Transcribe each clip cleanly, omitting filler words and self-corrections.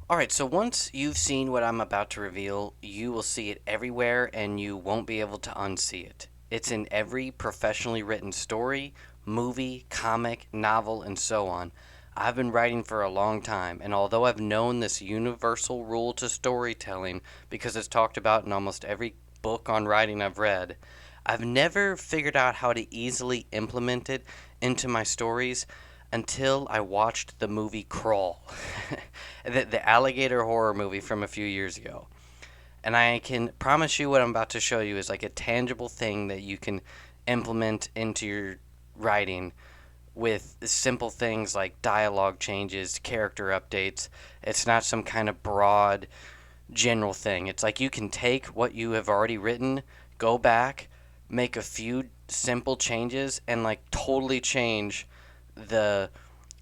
Alright, so once you've seen what I'm about to reveal, you will see it everywhere and you won't be able to unsee it. It's in every professionally written story, movie, comic, novel, and so on. I've been writing for a long time, and although I've known this universal rule to storytelling because it's talked about in almost every book on writing I've read, I've never figured out how to easily implement it into my stories until I watched the movie Crawl, the alligator horror movie from a few years ago. And I can promise you what I'm about to show you is like a tangible thing that you can implement into your writing with simple things like dialogue changes, character updates. It's not some kind of broad general thing. It's like you can take what you have already written, go back, make a few simple changes, and like totally change the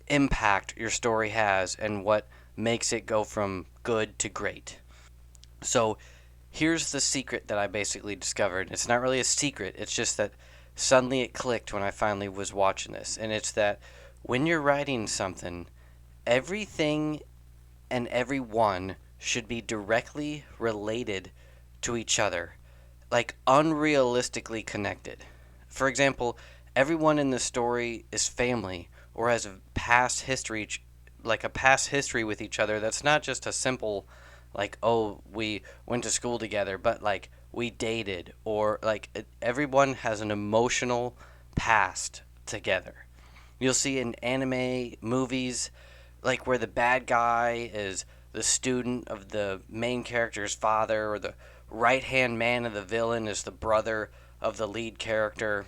impact your story has and what makes it go from good to great. So here's the secret that I basically discovered. It's not really a secret, it's just that suddenly it clicked when I finally was watching this. And it's that when you're writing something, everything and everyone should be directly related to each other, like unrealistically connected. For example, everyone in the story is family or has a past history, like a past history with each other. That's not just a simple, like, oh, we went to school together, but like we dated, or like everyone has an emotional past together. You'll see in anime movies, like where the bad guy is the student of the main character's father, or the right hand man of the villain is the brother of the lead character.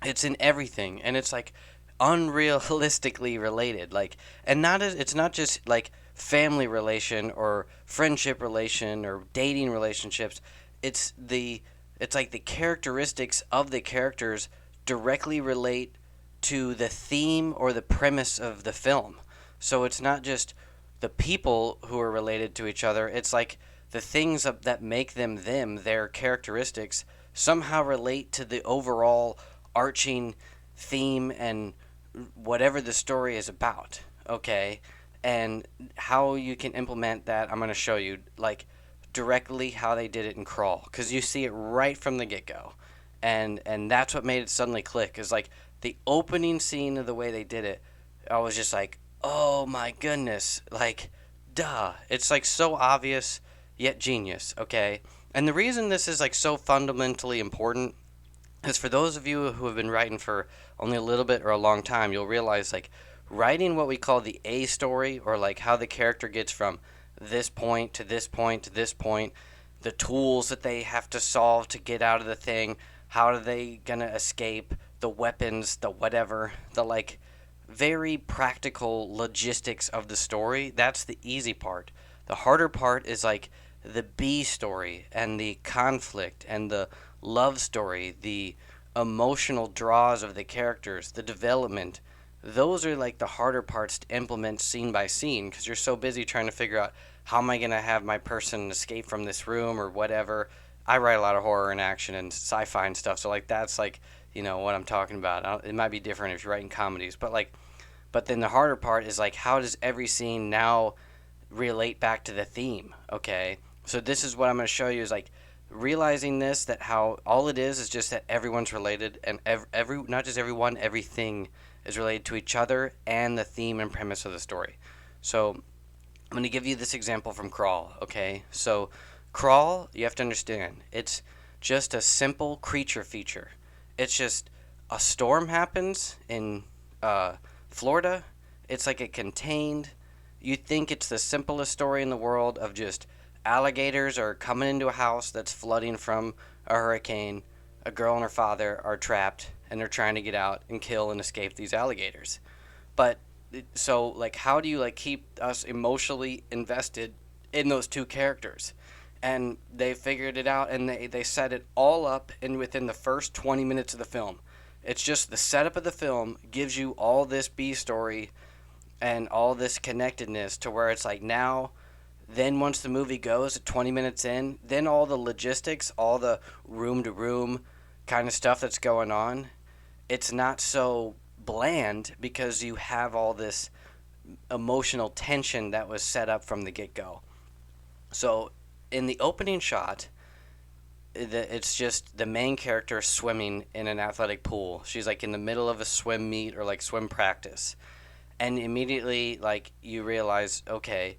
It's in everything, and it's like unrealistically related. Like, and not as it's not just like family relation or friendship relation or dating relationships. It's the it's like the characteristics of the characters directly relate to the theme or the premise of the film. So it's not just the people who are related to each other. It's like the things that make them, their characteristics, somehow relate to the overall arching theme and whatever the story is about. Okay? And how you can implement that, I'm going to show you, like, directly how they did it in Crawl, because you see it right from the get-go. And that's what made it suddenly click, is like the opening scene of the way they did it. I was just like, oh my goodness, like, duh. It's like so obvious yet genius. Okay? And the reason this is like so fundamentally important is for those of you who have been writing for only a little bit or a long time, you'll realize like writing what we call the A story, or like how the character gets from this point to this point to this point, the tools that they have to solve to get out of the thing, how are they gonna escape, the weapons, the whatever, the like very practical logistics of the story. That's the easy part. The harder part is like the B story and the conflict and the love story, the emotional draws of the characters, the development. Those are like the harder parts to implement scene by scene, because you're so busy trying to figure out how am I going to have my person escape from this room or whatever. I write a lot of horror and action and sci-fi and stuff, so like that's like, what I'm talking about. It might be different if you're writing comedies, but like, but then the harder part is like, how does every scene now relate back to the theme? Okay, so this is what I'm going to show you, is like realizing this, that how all it is just that everyone's related, and every not just everyone, everything is related to each other and the theme and premise of the story. So I'm going to give you this example from Crawl. Okay, so Crawl, you have to understand, it's just a simple creature feature. It's just a storm happens in Florida. It's like a contained. You think it's the simplest story in the world of just alligators are coming into a house that's flooding from a hurricane. A girl and her father are trapped, and they're trying to get out and kill and escape these alligators. But so like, how do you like keep us emotionally invested in those two characters? And they figured it out, and they set it all up in within the first 20 minutes of the film. It's just the setup of the film gives you all this B story and all this connectedness to where it's like now, then once the movie goes at 20 minutes in, then all the logistics, all the room to room kind of stuff that's going on, it's not so bland because you have all this emotional tension that was set up from the get-go. So in the opening shot, it's just the main character swimming in an athletic pool. She's like in the middle of a swim meet or like swim practice. And immediately like you realize, okay,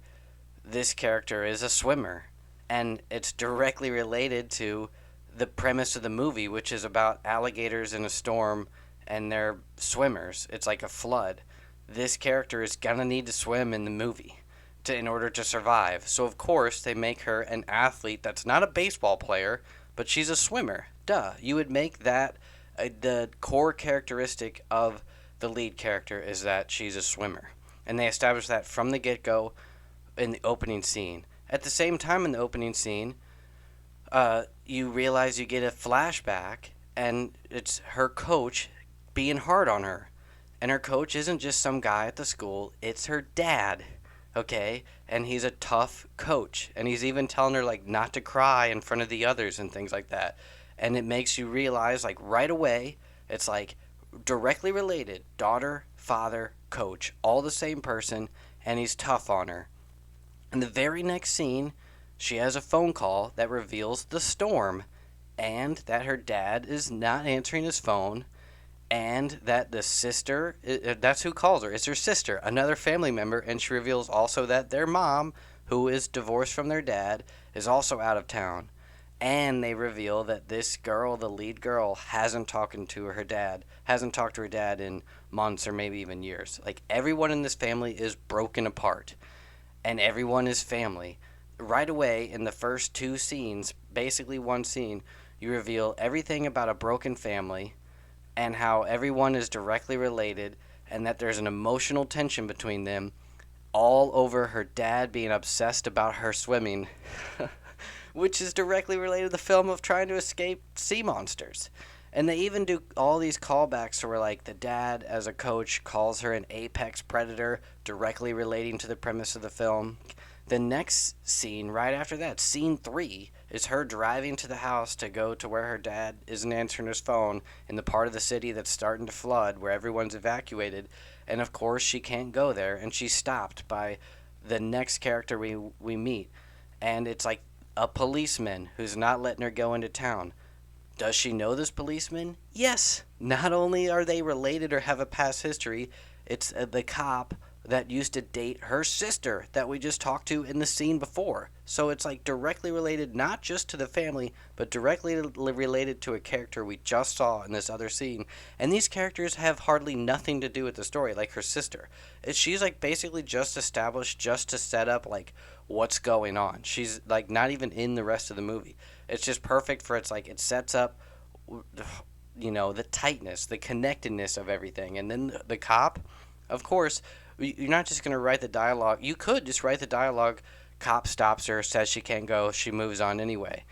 this character is a swimmer, and it's directly related to the premise of the movie, which is about alligators in a storm and they're swimmers. It's like a flood. This character is gonna need to swim in the movie in order to survive. So of course they make her an athlete that's not a baseball player, but she's a swimmer. Duh, you would make that the core characteristic of the lead character is that she's a swimmer, and they establish that from the get go in the opening scene. At the same time, in the opening scene, you realize you get a flashback, and it's her coach being hard on her. And her coach isn't just some guy at the school, it's her dad, okay? And he's a tough coach. And he's even telling her, like, not to cry in front of the others and things like that. And it makes you realize, like, right away, it's like directly related daughter, father, coach, all the same person, and he's tough on her. In the very next scene, she has a phone call that reveals the storm and that her dad is not answering his phone, and that the sister, that's who calls her, it's her sister, another family member, and she reveals also that their mom, who is divorced from their dad, is also out of town. And they reveal that this girl, the lead girl, hasn't talked to her dad in months or maybe even years. Like everyone in this family is broken apart, and everyone is family. Right away in the first two scenes, basically one scene, you reveal everything about a broken family and how everyone is directly related, and that there's an emotional tension between them, all over her dad being obsessed about her swimming, which is directly related to the film of trying to escape sea monsters. And they even do all these callbacks to where, like, the dad, as a coach, calls her an apex predator, directly relating to the premise of the film. The next scene, right after that, scene 3, is her driving to the house to go to where her dad isn't answering his phone in the part of the city that's starting to flood, where everyone's evacuated. And of course, she can't go there, and she's stopped by the next character we meet. And it's like a policeman who's not letting her go into town. Does she know this policeman? Yes. Not only are they related or have a past history, it's the cop that used to date her sister that we just talked to in the scene before. So it's like directly related not just to the family, but directly related to a character we just saw in this other scene. And these characters have hardly nothing to do with the story, like her sister. She's like basically just established just to set up like what's going on. She's like not even in the rest of the movie. It's just perfect for it's like it sets up the tightness, the connectedness of everything. And then the cop, of course, you're not just going to write the dialogue. You could just write the dialogue. Cop stops her, says she can't go. She moves on anyway.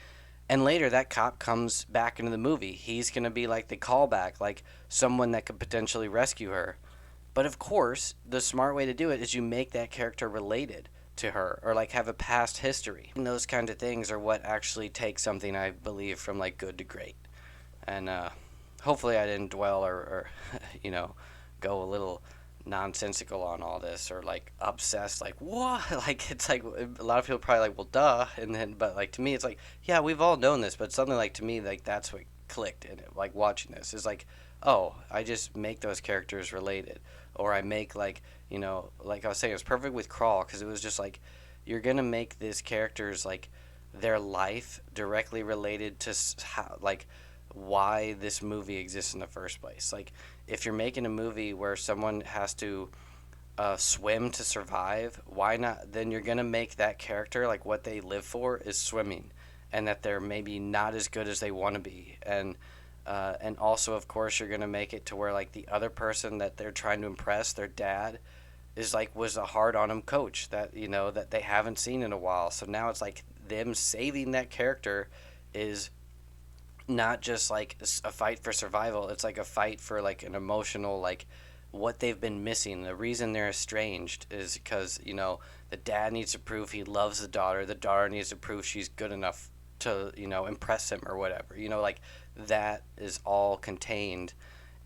And later, that cop comes back into the movie. He's going to be like the callback, like someone that could potentially rescue her. But of course, the smart way to do it is you make that character related to her or like have a past history. And those kind of things are what actually take something, I believe, from like good to great. And hopefully I didn't dwell or go a little nonsensical on all this or like obsessed like what like it's like a lot of people probably like well duh and then but like to me it's like yeah we've all known this but something like to me like that's what clicked in it like watching this is like oh I just make those characters related or I make like like I was saying it's perfect with Crawl because it was just like you're gonna make these characters like their life directly related to how like why this movie exists in the first place. Like if you're making a movie where someone has to swim to survive, why not? Then you're gonna make that character like what they live for is swimming, and that they're maybe not as good as they want to be, and also of course you're gonna make it to where like the other person that they're trying to impress, their dad, is like was a hard on him coach that that they haven't seen in a while. So now it's like them saving that character is not just like a fight for survival. It's like a fight for like an emotional like what they've been missing. The reason they're estranged is because the dad needs to prove he loves the daughter needs to prove she's good enough to impress him or whatever. Like that is all contained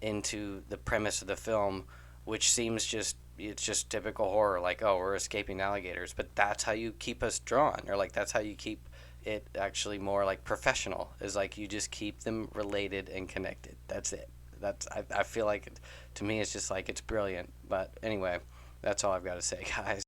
into the premise of the film, which seems just it's just typical horror, like, oh, we're escaping alligators, but that's how you keep us drawn, or like that's how you keep it actually more like professional, is like you just keep them related and connected. That's it. I feel like to me it's just like it's brilliant. But anyway, that's all I've got to say, guys.